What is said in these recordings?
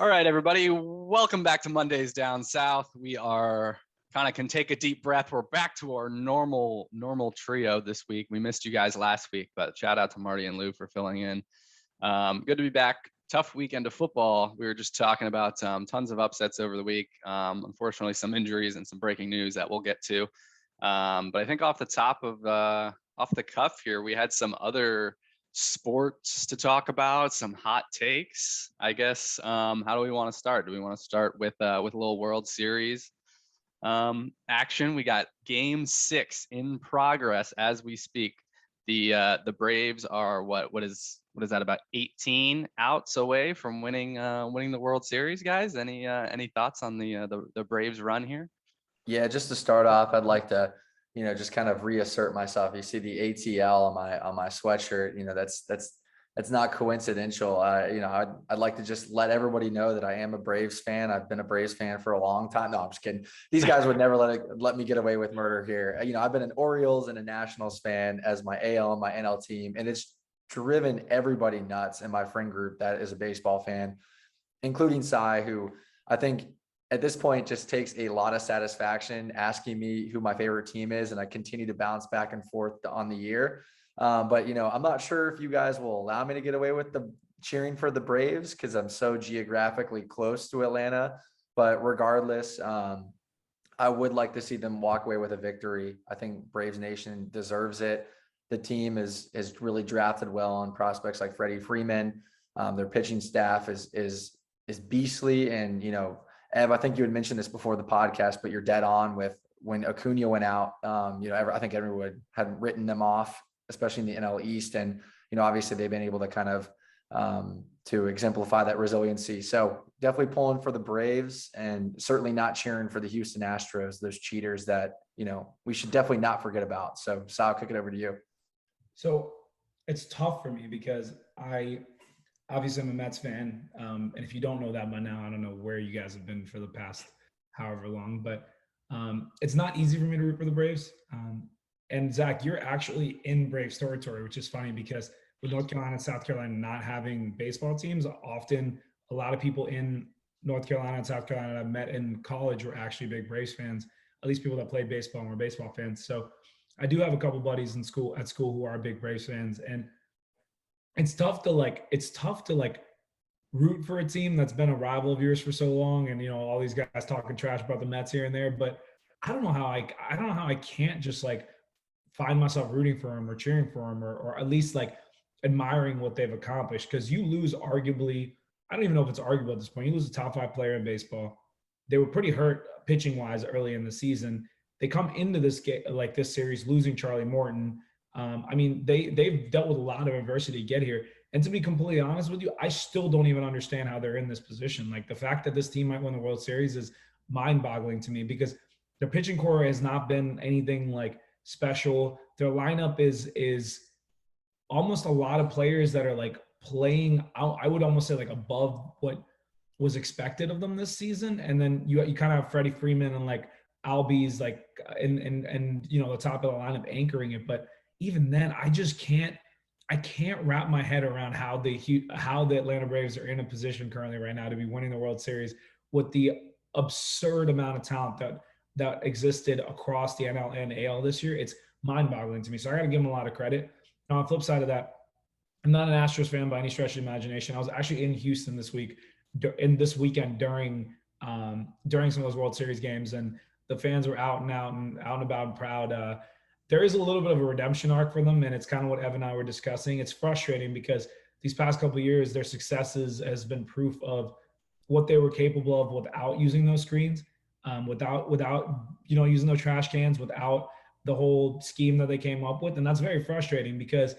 All right, everybody, welcome back to Mondays Down South. We are can take a deep breath. We're back to our normal trio this week. We missed you guys last week, but shout out to Marty and Lou for filling in. Good to be back. Tough weekend of football. We were just talking about tons of upsets over the week. Unfortunately, some injuries and some breaking news that we'll get to. But I think off the cuff here, we had some other sports to talk about, some hot takes, I guess. How do we want to start? Do we want to start with a little World Series action? We got Game 6 in progress as we speak. The Braves are what is that, about 18 outs away from winning the World Series, guys? Any thoughts on the Braves run here? Yeah, just to start off, I'd like to just kind of reassert myself. You see the ATL on my sweatshirt. That's not coincidental. I'd like to just let everybody know that I am a Braves fan. I've been a Braves fan for a long time. No, I'm just kidding. These guys would never let me get away with murder here. I've been an Orioles and a Nationals fan as my AL and my NL team, and it's driven everybody nuts in my friend group that is a baseball fan, including Sai, who I think at this point just takes a lot of satisfaction asking me who my favorite team is, and I continue to bounce back and forth on the year. But I'm not sure if you guys will allow me to get away with the cheering for the Braves because I'm so geographically close to Atlanta. But regardless, I would like to see them walk away with a victory. I think Braves Nation deserves it. The team is really drafted well on prospects like Freddie Freeman. Their pitching staff is beastly, and Ev, I think you had mentioned this before the podcast, but you're dead on with when Acuna went out. I think everyone had written them off, especially in the NL East, and obviously they've been able to kind of to exemplify that resiliency. So definitely pulling for the Braves, and certainly not cheering for the Houston Astros, those cheaters that we should definitely not forget about. So Sal, kick it over to you. So it's tough for me because obviously I'm a Mets fan. And if you don't know that by now, I don't know where you guys have been for the past however long, but it's not easy for me to root for the Braves. And Zach, you're actually in Braves territory, which is funny because with North Carolina and South Carolina not having baseball teams, often a lot of people in North Carolina and South Carolina that I've met in college were actually big Braves fans, at least people that played baseball and were baseball fans. So I do have a couple buddies at school who are big Braves fans, and it's tough to root for a team that's been a rival of yours for so long, and all these guys talking trash about the Mets here and there. But I don't know how I can't just find myself rooting for them or cheering for them or at least admiring what they've accomplished. Because you lose arguably, I don't even know if it's arguable at this point, you lose a top 5 player in baseball. They were pretty hurt pitching wise early in the season. They come into this game this series losing Charlie Morton. They've dealt with a lot of adversity to get here. And to be completely honest with you, I still don't even understand how they're in this position. The fact that this team might win the World Series is mind-boggling to me because their pitching core has not been anything special. Their lineup is almost a lot of players that are playing out, I would almost say above what was expected of them this season. And then you kind of have Freddie Freeman and Albies and the top of the lineup anchoring it. But even then, I can't wrap my head around how the Atlanta Braves are in a position currently right now to be winning the World Series with the absurd amount of talent that existed across the NL and AL this year. It's mind-boggling to me. So I got to give them a lot of credit. Now, on the flip side of that, I'm not an Astros fan by any stretch of the imagination. I was actually in Houston this weekend during some of those World Series games, and the fans were out and about and proud. There is a little bit of a redemption arc for them, and it's kind of what Evan and I were discussing. It's frustrating because these past couple of years, their successes has been proof of what they were capable of without using those screens, without using those trash cans, without the whole scheme that they came up with. And that's very frustrating because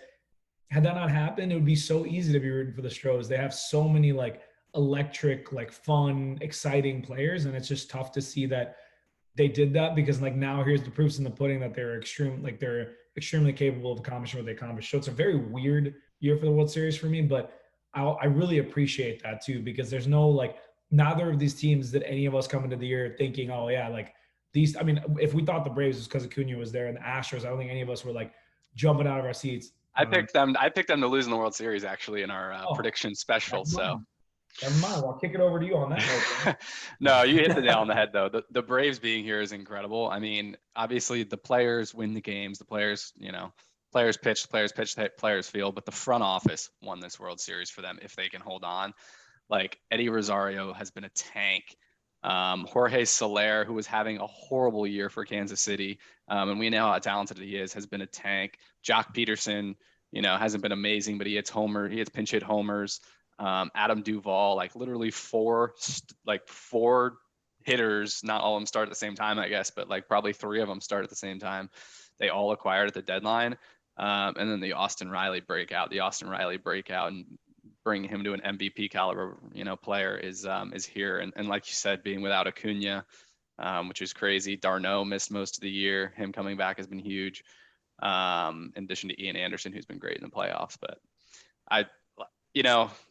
had that not happened, it would be so easy to be rooting for the Stros. They have so many electric, fun, exciting players, and it's just tough to see that they did that because now here's the proofs in the pudding that they're extremely capable of accomplishing what they accomplished. So it's a very weird year for the World Series for me, but I really appreciate that too, because there's no neither of these teams did any of us come into the year thinking, oh yeah, these. I mean, if we thought the Braves was because Acuna was there and the Astros, I don't think any of us were jumping out of our seats. I picked them to lose in the World Series actually in our prediction special. So Never mind. I'll kick it over to you on that note. No, you hit the nail on the head though. The Braves being here is incredible. I mean, obviously the players win the games, the players, players pitch, players field, but the front office won this World Series for them if they can hold on. Like Eddie Rosario has been a tank. Jorge Soler, who was having a horrible year for Kansas City, and we know how talented he is, has been a tank. Jock Peterson, hasn't been amazing, but he hits pinch hit homers. Adam Duvall, like literally four hitters, not all of them start at the same time, I guess, but like probably three of them start at the same time. They all acquired at the deadline. And then the Austin Riley breakout, and bring him to an MVP caliber, player is here. And like you said, being without Acuna, which is crazy. Darno missed most of the year. Him coming back has been huge. In addition to Ian Anderson, who's been great in the playoffs. But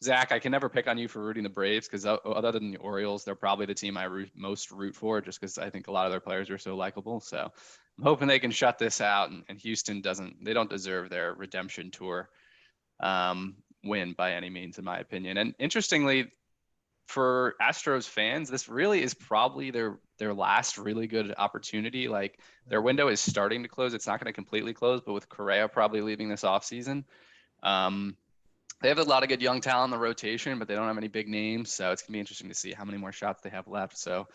Zach, I can never pick on you for rooting the Braves because other than the Orioles, they're probably the team I most root for just because I think a lot of their players are so likable. So I'm hoping they can shut this out, and Houston don't deserve their redemption tour win by any means, in my opinion. And interestingly, for Astros fans, this really is probably their last really good opportunity. Like their window is starting to close. It's not going to completely close, but with Correa probably leaving this offseason, they have a lot of good young talent in the rotation, but they don't have any big names. So it's going to be interesting to see how many more shots they have left. So,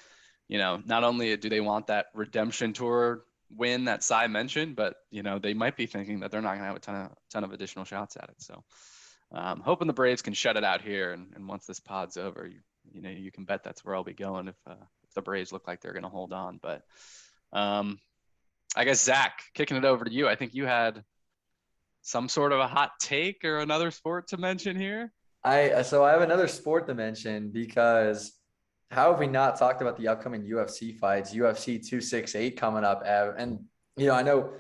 not only do they want that redemption tour win that Sai mentioned, but, they might be thinking that they're not going to have a ton of additional shots at it. So hoping the Braves can shut it out here. And once this pod's over, you can bet that's where I'll be going if the Braves look like they're going to hold on. But I guess, Zach, kicking it over to you. I think you had some sort of a hot take or another sport to mention here? So I have another sport to mention because how have we not talked about the upcoming UFC fights, UFC 268 coming up, Ev? And, I know,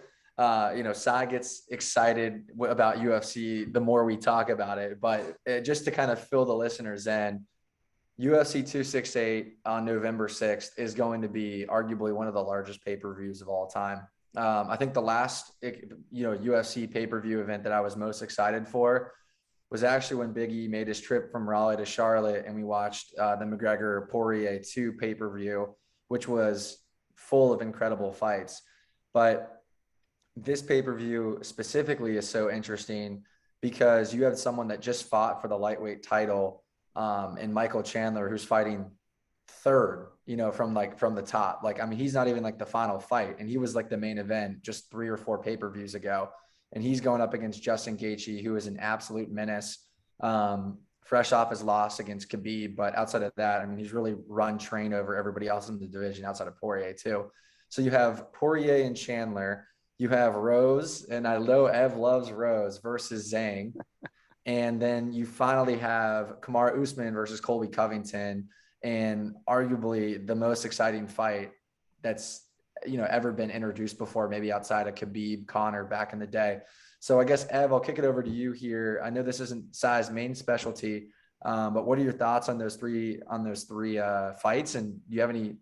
Sai gets excited about UFC the more we talk about it, but just to kind of fill the listeners in, UFC 268 on November 6th is going to be arguably one of the largest pay-per-views of all time. I think the last, UFC pay-per-view event that I was most excited for was actually when Big E made his trip from Raleigh to Charlotte, and we watched the McGregor-Poirier 2 pay-per-view, which was full of incredible fights. But this pay-per-view specifically is so interesting because you have someone that just fought for the lightweight title in Michael Chandler, who's fighting third, from the top. Like, I mean, he's not even like the final fight, and he was like the main event just 3 or 4 pay-per-views ago. And he's going up against Justin Gaethje, who is an absolute menace, fresh off his loss against Khabib. But outside of that, I mean, he's really run train over everybody else in the division outside of Poirier too. So you have Poirier and Chandler, you have Rose, and I know Ev loves Rose, versus Zhang. And then you finally have Kamaru Usman versus Colby Covington, and arguably the most exciting fight that's, ever been introduced before, maybe outside of Khabib, Conor back in the day. So I guess, Ev, I'll kick it over to you here. I know this isn't Sai's main specialty, but what are your thoughts on those three fights? And do you have any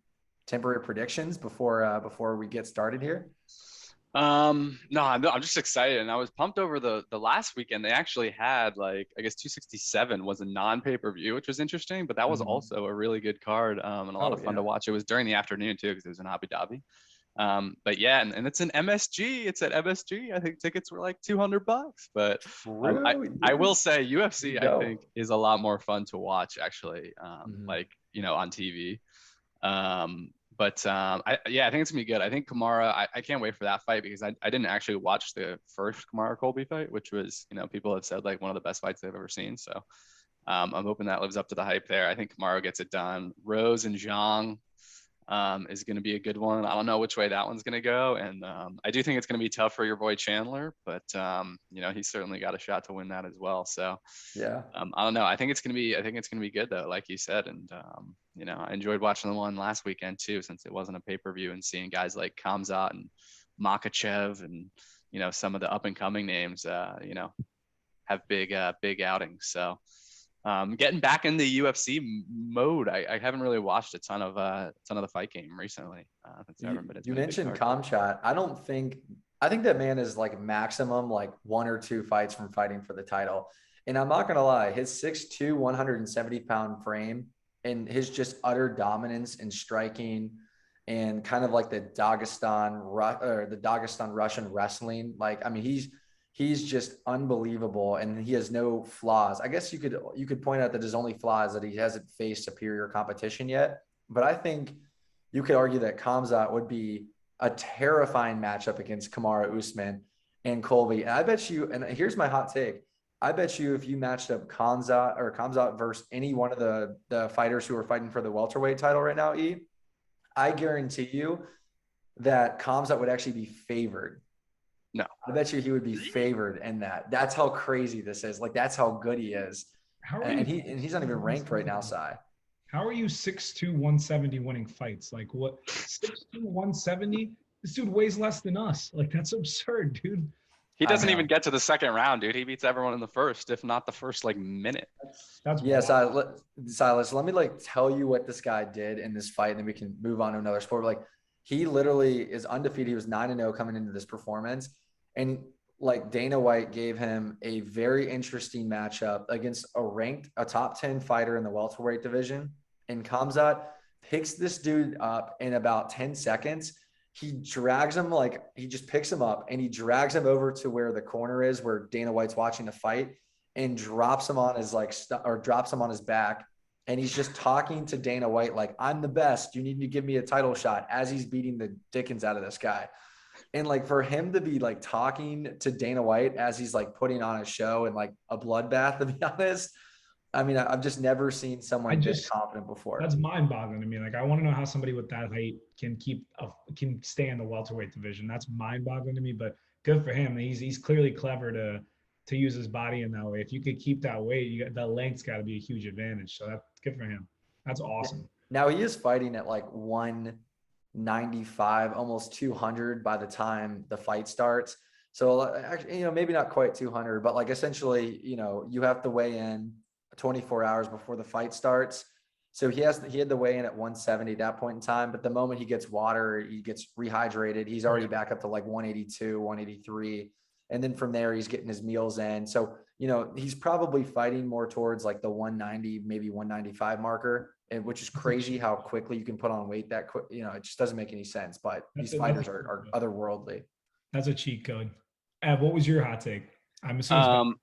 temporary predictions before we get started here? No, I'm just excited, and I was pumped over the last weekend. They actually had, like, I guess 267 was a non-pay-per-view, which was interesting, but that was also a really good card, and a lot of fun to watch. It was during the afternoon too, because it was in Abu Dhabi. But yeah, and it's an MSG. It's at MSG. I think tickets were like $200, but I will say UFC, I think, is a lot more fun to watch actually, like, on TV. But I think it's gonna be good. I think Kamara, I can't wait for that fight because I didn't actually watch the first Kamara Colby fight, which was, people have said like one of the best fights they've ever seen. So I'm hoping that lives up to the hype there. I think Kamara gets it done. Rose and Zhang is going to be a good one. I don't know which way that one's going to go. And I do think it's going to be tough for your boy Chandler, but he's certainly got a shot to win that as well. So yeah, I don't know. I think it's going to be good though, like you said. And I enjoyed watching the one last weekend too, since it wasn't a pay-per-view, and seeing guys like Khamzat and Makachev and, some of the up and coming names, have big outings. So getting back in the UFC mode, I haven't really watched a ton of the fight game recently. You mentioned Khamzat. I think that man is like maximum like 1 or 2 fights from fighting for the title. And I'm not going to lie, his 6'2", 170-pound frame and his just utter dominance in striking and kind of like the Dagestan Russian wrestling. Like, I mean, he's just unbelievable and he has no flaws. I guess you could point out that his only flaw is that he hasn't faced superior competition yet. But I think you could argue that Khamzat would be a terrifying matchup against Kamaru Usman and Colby. And I bet you, and here's my hot take, I bet you if you matched up Khamzat versus any one of the fighters who are fighting for the welterweight title right now, I guarantee you that Khamzat would actually be favored. No. I bet you he would be favored in that. That's how crazy this is. Like, that's how good he is. And he's not even ranked right now, Sai. How are you 6'2", 170 winning fights? Like what? 6'2", 170? This dude weighs less than us. Like, that's absurd, dude. He doesn't even get to the second round, dude. He beats everyone in the first, if not the first like minute. That's Silas, let me like tell you what this guy did in this fight, and then we can move on to another sport. Like, he literally is undefeated. He was 9-0 coming into this performance. And like Dana White gave him a very interesting matchup against a top 10 fighter in the welterweight division. And Khamzat picks this dude up in about 10 seconds. He drags him, he just picks him up and he drags him over to where the corner is, where Dana White's watching the fight, and drops him on his drops him on his back. And he's just talking to Dana White like, I'm the best. You need to give me a title shot, as he's beating the dickens out of this guy. And like, for him to be like talking to Dana White as he's like putting on a show and like a bloodbath, to be honest, I mean, I've just never seen someone this confident before. That's mind-boggling to me. Like, I want to know how somebody with that height can stay in the welterweight division. That's mind-boggling to me. But good for him. He's clearly clever to use his body in that way. If you could keep that weight, the length's got to be a huge advantage. So that's good for him. That's awesome. Now he is fighting at like 195, almost 200 by the time the fight starts. So actually, maybe not quite 200, but like essentially, you have to weigh in 24 hours before the fight starts. So he had to weigh in at 170 at that point in time. But the moment he gets water, he gets rehydrated, he's already back up to like 182, 183. And then from there, he's getting his meals in. So, he's probably fighting more towards like the 190, maybe 195 marker, which is crazy how quickly you can put on weight that quick. It just doesn't make any sense, but these fighters are otherworldly. That's a cheat code. Ev, what was your hot take? I'm assuming.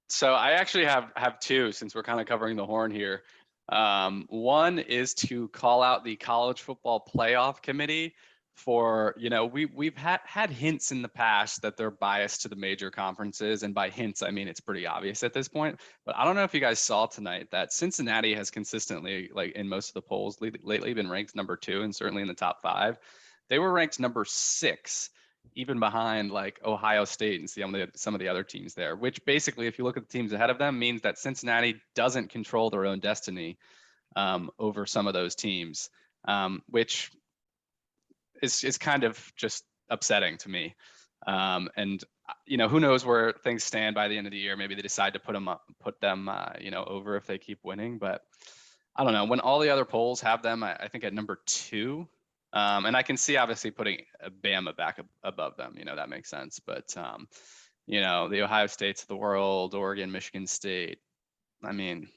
So I actually have two, since we're kind of covering the horn here. One is to call out the college football playoff committee for, we've had hints in the past that they're biased to the major conferences. And by hints, I mean, it's pretty obvious at this point. But I don't know if you guys saw tonight that Cincinnati has consistently, like in most of the polls lately, been ranked number 2 and certainly in the top 5. They were ranked number 6. Even behind like Ohio State and some of the other teams there, which basically, if you look at the teams ahead of them, means that Cincinnati doesn't control their own destiny over some of those teams, which is kind of just upsetting to me. And who knows where things stand by the end of the year? Maybe they decide to put them over if they keep winning. But I don't know. When all the other polls have them, I think at number 2. And I can see obviously putting Bama back above them, that makes sense. But, the Ohio States of the world, Oregon, Michigan State, I mean,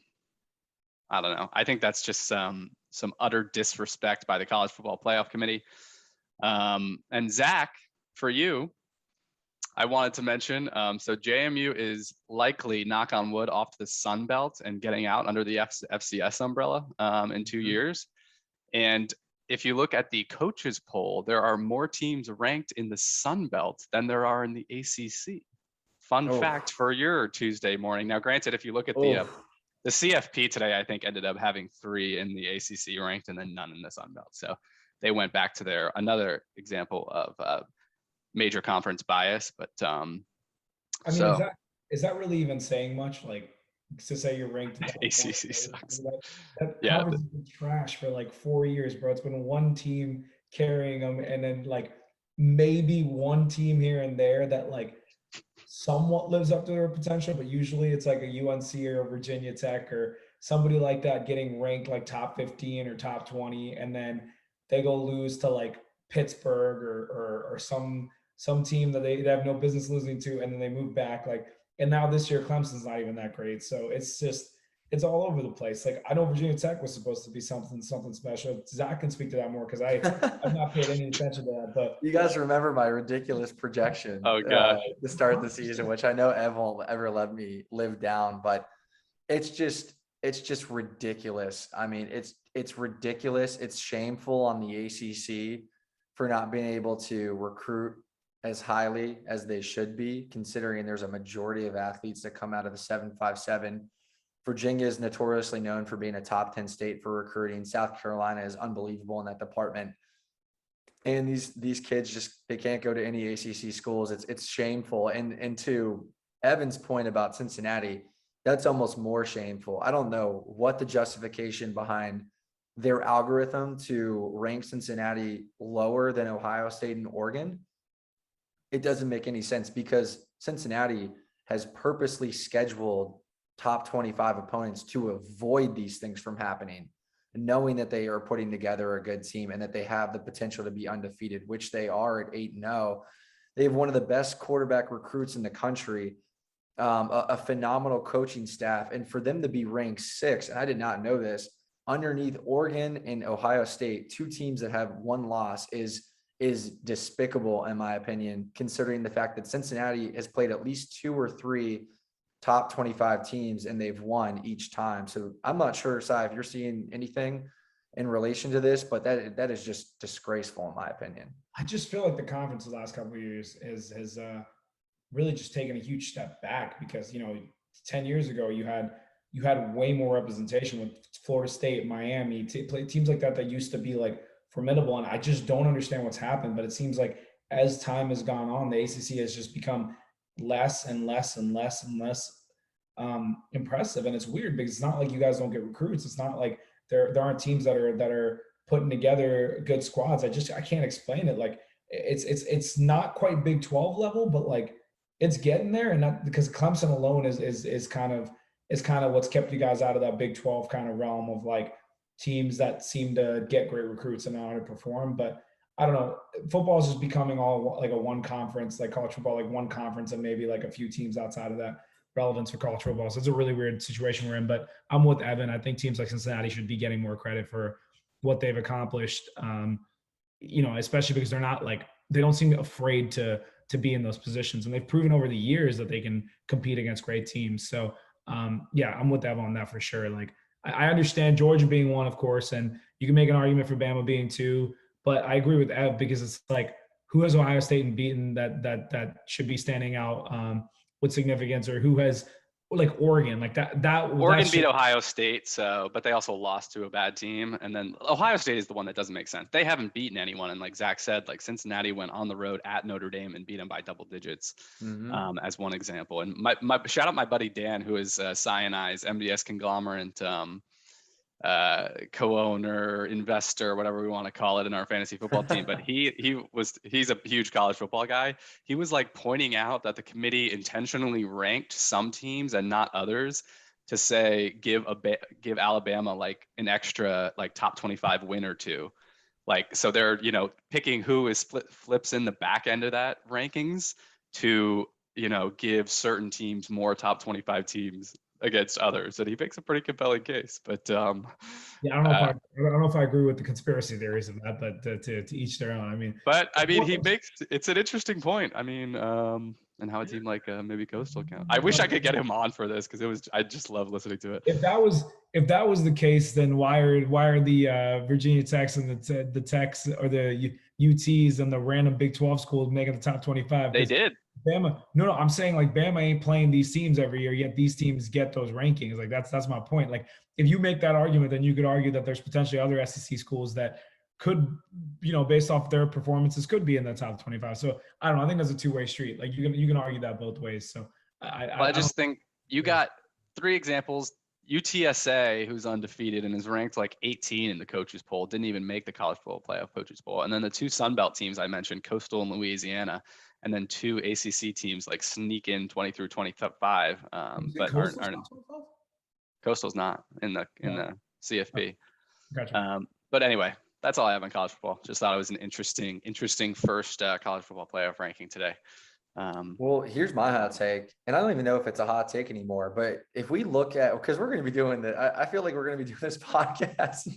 I don't know. I think that's just some utter disrespect by the college football playoff committee. And Zach, for you, I wanted to mention, so JMU is likely, knock on wood, off to the Sun Belt and getting out under the FCS umbrella in 2 years. And if you look at the coaches poll, there are more teams ranked in the Sun Belt than there are in the ACC. Fun fact for your Tuesday morning. Now, granted, if you look at the CFP today, I think ended up having 3 in the ACC ranked and then none in the Sun Belt. So they went back to another example of major conference bias. But is that really even saying much? Like, to say you're ranked ACC sucks. That conference has been trash for like 4 years, bro. It's been one team carrying them, and then like maybe one team here and there that like somewhat lives up to their potential, but usually it's like a UNC or a Virginia Tech or somebody like that getting ranked like top 15 or top 20, and then they go lose to like Pittsburgh or some team that they have no business losing to, and then they move back. Like, And now this year, Clemson's not even that great. So it's all over the place. Like I know Virginia Tech was supposed to be something special. Zach can speak to that more because I've not paid any attention to that. But You guys remember my ridiculous projection Oh gosh. to start the season, which I know Ev won't ever let me live down, but it's just ridiculous. I mean, it's ridiculous. It's shameful on the ACC for not being able to recruit as highly as they should be, considering there's a majority of athletes that come out of the 757. Virginia is notoriously known for being a top 10 state for recruiting. South Carolina is unbelievable in that department. And these kids just, they can't go to any ACC schools. It's shameful. And to Evan's point about Cincinnati, that's almost more shameful. I don't know what the justification behind their algorithm to rank Cincinnati lower than Ohio State and Oregon. It doesn't make any sense because Cincinnati has purposely scheduled top 25 opponents to avoid these things from happening, knowing that they are putting together a good team and that they have the potential to be undefeated, which they are at 8-0. They have one of the best quarterback recruits in the country, a phenomenal coaching staff. And for them to be ranked 6th, and I did not know this, underneath Oregon and Ohio State, 2 teams that have 1 loss is despicable, in my opinion, considering the fact that Cincinnati has played at least 2 or 3 top 25 teams and they've won each time. So I'm not sure, Sai, if you're seeing anything in relation to this, but that is just disgraceful in my opinion. I just feel like the conference the last couple of years has really just taken a huge step back because, 10 years ago you had way more representation with Florida State, Miami, teams like that used to be like formidable. And I just don't understand what's happened, but it seems like as time has gone on, the ACC has just become less and less and less and less impressive. And it's weird because it's not like you guys don't get recruits. It's not like there aren't teams that are putting together good squads. I can't explain it. Like it's not quite Big 12 level, but like it's getting there. And not because Clemson alone is kind of what's kept you guys out of that Big 12 kind of realm of like teams that seem to get great recruits and know how to perform. But I don't know. Football is just becoming all like a one conference, like college football, like one conference and maybe like a few teams outside of that relevance for college football. So it's a really weird situation we're in. But I'm with Evan. I think teams like Cincinnati should be getting more credit for what they've accomplished. Especially because they don't seem afraid to be in those positions, and they've proven over the years that they can compete against great teams. So I'm with Evan on that for sure. Like I understand Georgia being one, of course, and you can make an argument for Bama being 2. But I agree with Ev because it's like, who has Ohio State and beaten that should be standing out with significance, or who has like Oregon, like that. Oregon beat Ohio State, but they also lost to a bad team. And then Ohio State is the one that doesn't make sense. They haven't beaten anyone. And like Zach said, like Cincinnati went on the road at Notre Dame and beat them by double digits, as one example. And my shout out my buddy Dan, who is Sai and I's MDS conglomerate co-owner, investor, whatever we want to call it in our fantasy football team. But he's a huge college football guy. He was like pointing out that the committee intentionally ranked some teams and not others to say give Alabama like an extra like top 25 win or 2. Like, so they're, picking who is flips in the back end of that rankings to, give certain teams more top 25 teams against others, and he makes a pretty compelling case. But I don't know if I agree with the conspiracy theories of that, but to each their own. I mean, it's an interesting point. I mean, and how a team like maybe Coastal count. I wish I could get him on for this because I just love listening to it. If that was the case, then why are the Virginia Techs and the Techs or the UTs and the random Big 12 schools making the top 25? They did. Bama, no, I'm saying like Bama ain't playing these teams every year, yet these teams get those rankings. Like that's my point. Like if you make that argument, then you could argue that there's potentially other SEC schools that could, based off their performances, could be in the top 25. So I don't know. I think that's a two-way street. Like you can argue that both ways. So I just think you got 3 examples. UTSA, who's undefeated and is ranked like 18 in the coaches poll, didn't even make the college football playoff coaches poll. And then the 2 Sun Belt teams I mentioned, Coastal and Louisiana, and then 2 ACC teams like sneak in 20 through 25, but aren't. Coastal's not in the CFP. Gotcha. But anyway, that's all I have on college football. Just thought it was an interesting first college football playoff ranking today. Well, here's my hot take, and I don't even know if it's a hot take anymore, but if we look at, because we're going to be doing I feel like we're going to be doing this podcast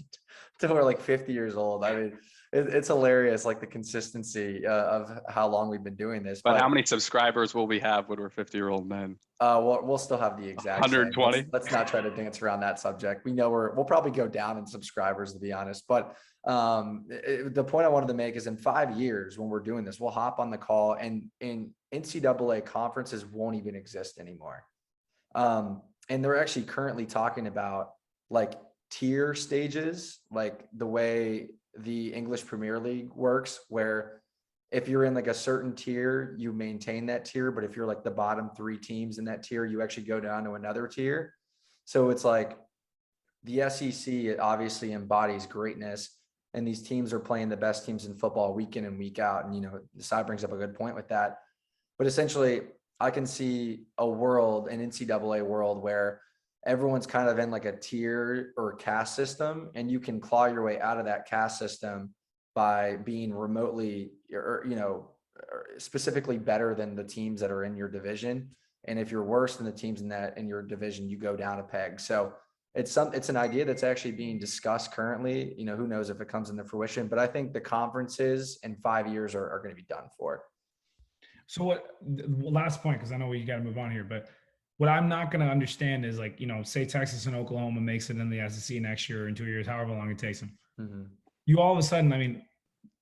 until we're like 50 years old. I mean, it's hilarious, like the consistency of how long we've been doing this. But how many subscribers will we have when we're 50-year-old men? We'll still have the exact same. 120. Let's not try to dance around that subject. We know we'll probably go down in subscribers, to be honest. But the point I wanted to make is in 5 years when we're doing this, we'll hop on the call and in NCAA conferences won't even exist anymore. And they're actually currently talking about like tier stages, like the way the English Premier League works, where if you're in like a certain tier, you maintain that tier. But if you're like the bottom 3 teams in that tier, you actually go down to another tier. So it's like the SEC, it obviously embodies greatness, and these teams are playing the best teams in football week in and week out. And, Sai brings up a good point with that. But essentially, I can see a world, an NCAA world, where everyone's kind of in like a tier or caste system, and you can claw your way out of that caste system by being remotely or specifically better than the teams that are in your division. And if you're worse than the teams in your division, you go down a peg. So it's an idea that's actually being discussed currently. Who knows if it comes into fruition, but I think the conferences in 5 years are going to be done for. So last point, because I know we got to move on here, but what I'm not going to understand is like, say Texas and Oklahoma makes it in the SEC next year or in 2 years, however long it takes them. Mm-hmm. You all of a sudden, I mean,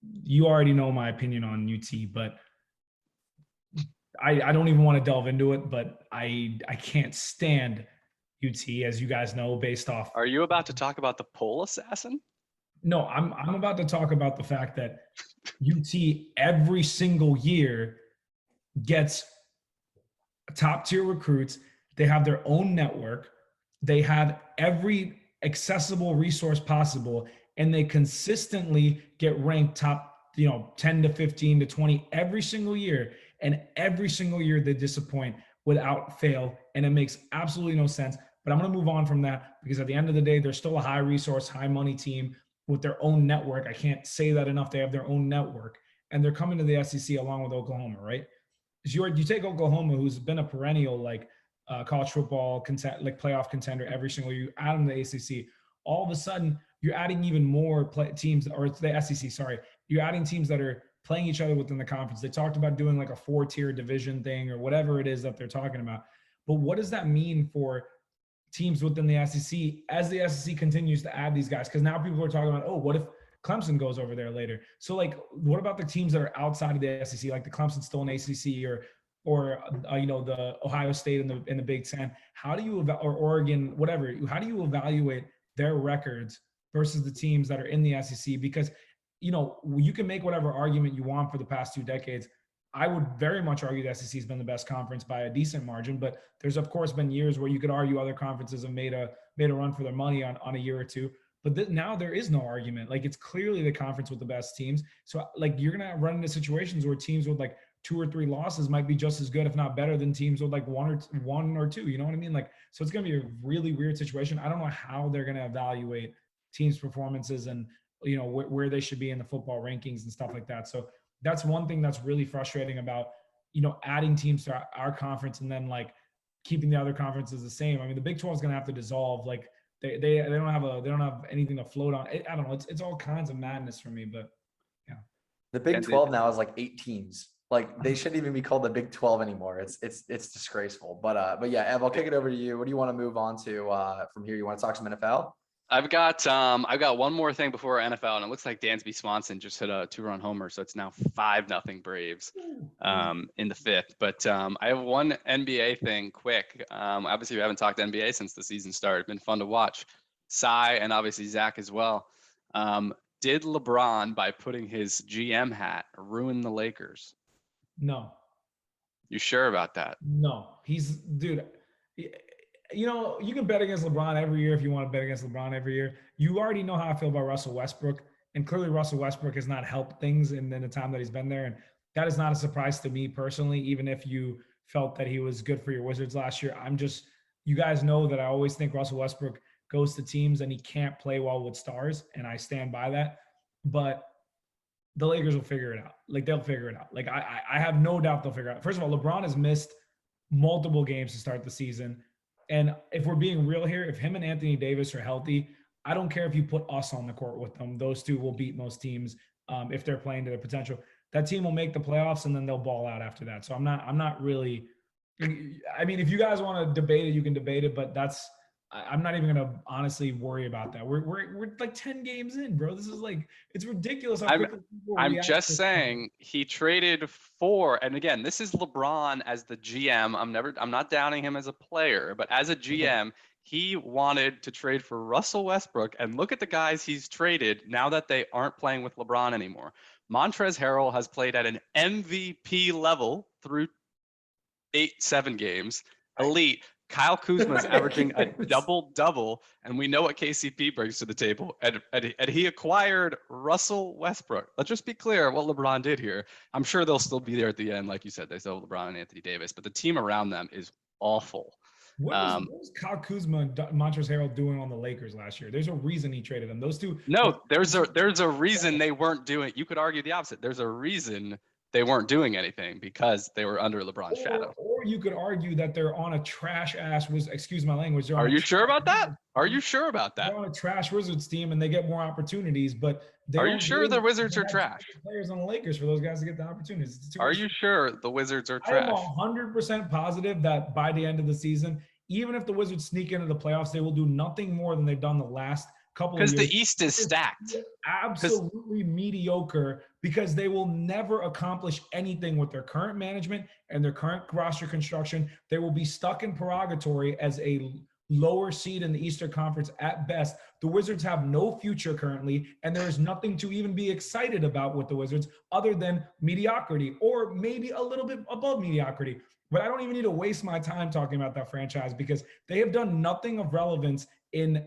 you already know my opinion on UT, but I don't even want to delve into it, but I can't stand UT, as you guys know, based off. Are you about to talk about the pole assassin? No, I'm about to talk about the fact that UT every single year gets top tier recruits. They have their own network. They have every accessible resource possible, and they consistently get ranked top, 10 to 15 to 20 every single year. And every single year they disappoint without fail. And it makes absolutely no sense. But I'm going to move on from that, because at the end of the day, they're still a high resource, high money team with their own network. I can't say that enough. They have their own network, and they're coming to the SEC along with Oklahoma, right? You take Oklahoma, who's been a perennial college football playoff contender every single year. You add them to the ACC. All of a sudden, you're adding even more teams, or it's the SEC. Sorry, you're adding teams that are playing each other within the conference. They talked about doing like a 4-tier division thing or whatever it is that they're talking about. But what does that mean for teams within the SEC as the SEC continues to add these guys? Because now people are talking about, oh, what if Clemson goes over there later? So what about the teams that are outside of the SEC, like the Clemson still in ACC or the Ohio State in the Big Ten? How do you or Oregon, whatever? How do you evaluate their records versus the teams that are in the SEC? Because you can make whatever argument you want for the past 2 decades. I would very much argue the SEC has been the best conference by a decent margin, but there's of course been years where you could argue other conferences have made a run for their money on a year or two. But now there is no argument. Like, it's clearly the conference with the best teams. So you're gonna run into situations where teams with 2 or 3 losses might be just as good, if not better, than teams with 1 or 2. You know what I mean? So it's gonna be a really weird situation. I don't know how they're gonna evaluate teams' performances and where they should be in the football rankings and stuff like that. So that's one thing that's really frustrating about adding teams to our conference and then keeping the other conferences the same. I mean, the Big 12 is gonna have to dissolve. They don't have anything to float on. I don't know. It's all kinds of madness for me, but yeah. The Big 12 now is 8 teams. They shouldn't even be called the Big 12 anymore. It's disgraceful. But yeah, Ev, I'll kick it over to you. What do you want to move on to from here? You want to talk some NFL? I've got one more thing before NFL, and it looks like Dansby Swanson just hit a 2-run homer, so it's now 5-0 Braves in the 5th. But I have one NBA thing quick. Obviously, we haven't talked NBA since the season started. It's been fun to watch. Sai and obviously Zach as well. Did LeBron, by putting his GM hat, ruin the Lakers? No. You sure about that? No. Dude. You can bet against LeBron every year if you want to bet against LeBron every year. You already know how I feel about Russell Westbrook. And clearly Russell Westbrook has not helped things in the time that he's been there. And that is not a surprise to me personally, even if you felt that he was good for your Wizards last year. You guys know that I always think Russell Westbrook goes to teams and he can't play well with stars. And I stand by that. But the Lakers will figure it out. Like they'll figure it out. Like I have no doubt they'll figure it out. First of all, LeBron has missed multiple games to start the season. And if we're being real here, if him and Anthony Davis are healthy, I don't care if you put us on the court with them. Those two will beat most teams if they're playing to their potential. That team will make the playoffs and then they'll ball out after that. So I'm not really. I mean, if you guys want to debate it, you can debate it, but I'm not even gonna honestly worry about that. We're like 10 games in, bro. This is like it's ridiculous. I'm just saying he traded for, and again, this is LeBron as the GM. I'm not downing him as a player, but as a GM, he wanted to trade for Russell Westbrook. And look at the guys he's traded now that they aren't playing with LeBron anymore. Montrezl Harrell has played at an MVP level through 7 games. Elite. Kyle Kuzma is averaging a double-double, and we know what KCP brings to the table. And he acquired Russell Westbrook. Let's just be clear what LeBron did here. I'm sure they'll still be there at the end. Like you said, they still have LeBron and Anthony Davis, but the team around them is awful. What was Kyle Kuzma and Montrezl Harrell doing on the Lakers last year? There's a reason he traded them. Those two. No, there's a reason they weren't doing. You could argue the opposite. There's a reason they weren't doing anything because they were under LeBron's shadow. Or you could argue that they're on a trash ass excuse my language. Are you sure about that? Are you sure about that? They're on a trash Wizards team and they get more opportunities, but are you sure the Wizards are trash? Players on the Lakers for those guys to get the opportunities. Are you sure the Wizards are trash? I'm 100% positive that by the end of the season, even if the Wizards sneak into the playoffs, they will do nothing more than they've done the last couple of years. Because the East is stacked. Absolutely mediocre because they will never accomplish anything with their current management and their current roster construction. They will be stuck in purgatory as a lower seed in the Eastern Conference at best. The Wizards have no future currently, and there is nothing to even be excited about with the Wizards other than mediocrity or maybe a little bit above mediocrity. But I don't even need to waste my time talking about that franchise because they have done nothing of relevance in,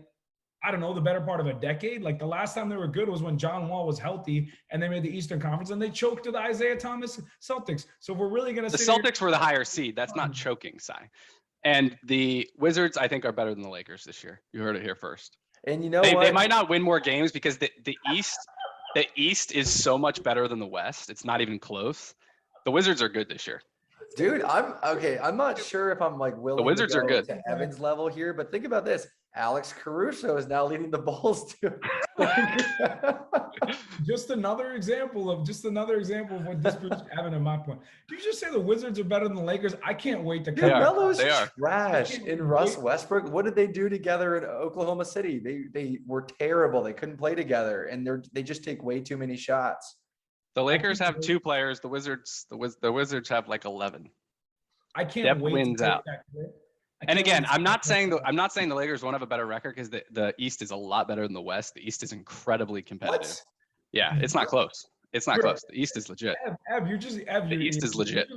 I don't know, the better part of a decade. Like the last time they were good was when John Wall was healthy and they made the Eastern Conference and they choked to the Isaiah Thomas Celtics. So if we're really going to the Celtics were the higher seed. That's not choking, Sai. And the Wizards, I think, are better than the Lakers this year. You heard it here first. And you know they might not win more games because the East is so much better than the West. It's not even close. The Wizards are good this year. Dude, I'm not sure if I'm like willing the Wizards to go are good to Evan's level here, but think about this. Alex Caruso is now leading the Bulls too. just another example of what disproves Evan and my point. Did you just say the Wizards are better than the Lakers? I can't wait to come. Melo's trash. And Russ Westbrook, what did they do together in Oklahoma City? They were terrible. They couldn't play together, and they just take way too many shots. The Lakers have 2 players. The Wizards have like 11. I can't wait wins to take out. that clip. And again, I'm not saying the Lakers won't have a better record because the East is a lot better than the West. The East is incredibly competitive. What? Yeah, it's not close. It's not close. The East is legit. The East is legit.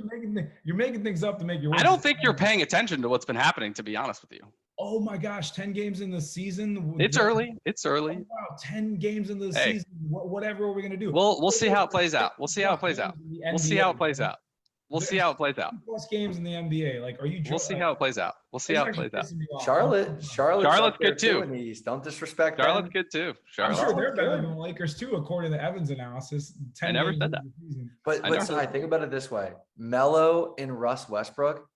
You're making things up to make your. I don't think you're paying attention to what's been happening, to be honest with you. Oh my gosh, 10 games in the season. It's early. Oh, wow, 10 games in the season. Whatever are we gonna do? We'll see how it plays out. We'll see how it plays out. We'll see how it plays out. We'll see how it plays out. Plus games in the NBA. Like, are you? We'll see how it plays out. We'll see how it plays out. Charlotte's good too. In the East. Don't disrespect Charlotte's good too. I'm sure they're better than the Lakers too, according to Evan's analysis. I never said that. But I think about it this way: Melo and Russ Westbrook,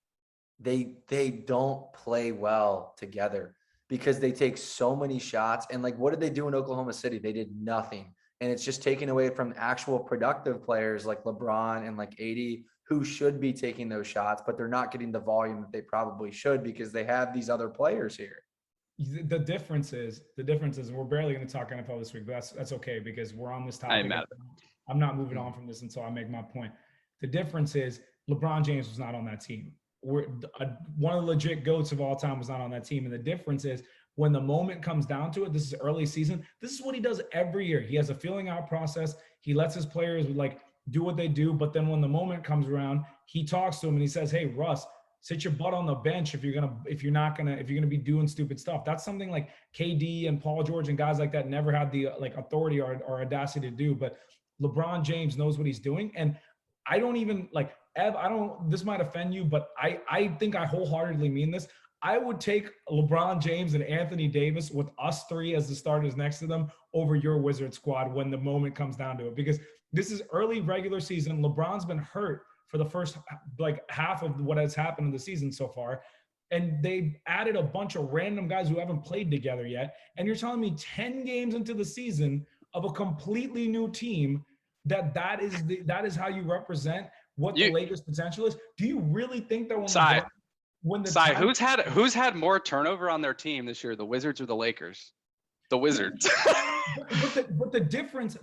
they don't play well together because they take so many shots. And like, what did they do in Oklahoma City? They did nothing, and it's just taken away from actual productive players like LeBron and like AD, who should be taking those shots, but they're not getting the volume that they probably should because they have these other players here. The difference is, and we're barely going to talk NFL this week, but that's okay because we're on this topic. I'm not moving on from this until I make my point. The difference is LeBron James was not on that team. One of the legit GOATs of all time was not on that team. And the difference is when the moment comes down to it, this is early season. This is what he does every year. He has a feeling out process. He lets his players do what they do. But then when the moment comes around, he talks to him and he says, "Hey, Russ, sit your butt on the bench if you're gonna be doing stupid stuff." That's something like KD and Paul George and guys like that never had the authority or audacity to do. But LeBron James knows what he's doing. And I don't even Ev, this might offend you, but I think I wholeheartedly mean this. I would take LeBron James and Anthony Davis with us three as the starters next to them over your Wizard squad when the moment comes down to it, because this is early regular season. LeBron's been hurt for the first like half of what has happened in the season so far. And they added a bunch of random guys who haven't played together yet. And you're telling me 10 games into the season of a completely new team that is how you represent what the Lakers' potential is? Do you really think that when who's had more turnover on their team this year, the Wizards or the Lakers? The Wizards. but the difference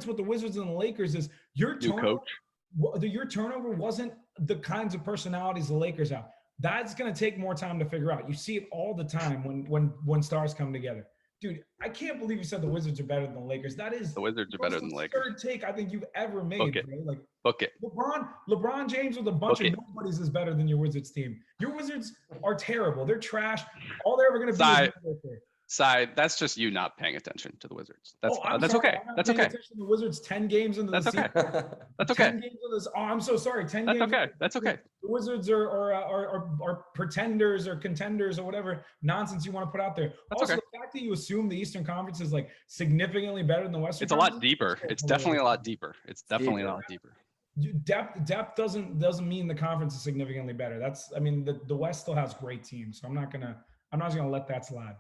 with the Wizards and the Lakers is your turnover wasn't the kinds of personalities the Lakers have. That's going to take more time to figure out. You see it all the time when stars come together. Dude, I can't believe you said the Wizards are better than the Lakers. That is the Wizards are better than the Lakers. Third take I think you've ever made. Book it. LeBron James with a bunch of nobodies is better than your Wizards team. Your Wizards are terrible. They're trash. All they're ever going to be is Side, that's just you not paying attention to the Wizards. That's okay. That's okay. The Wizards 10 games into the season. That's okay. 10 games into this. Oh, I'm so sorry. 10 That's games. Okay. That's okay. The Wizards are pretenders or contenders or whatever nonsense you want to put out there. That's also, okay. the fact that you assume the Eastern Conference is like significantly better than the Western. It's a lot deeper. It's definitely a lot deeper. It's definitely a lot deeper. Depth doesn't mean the conference is significantly better. The West still has great teams, so I'm not gonna let that slide.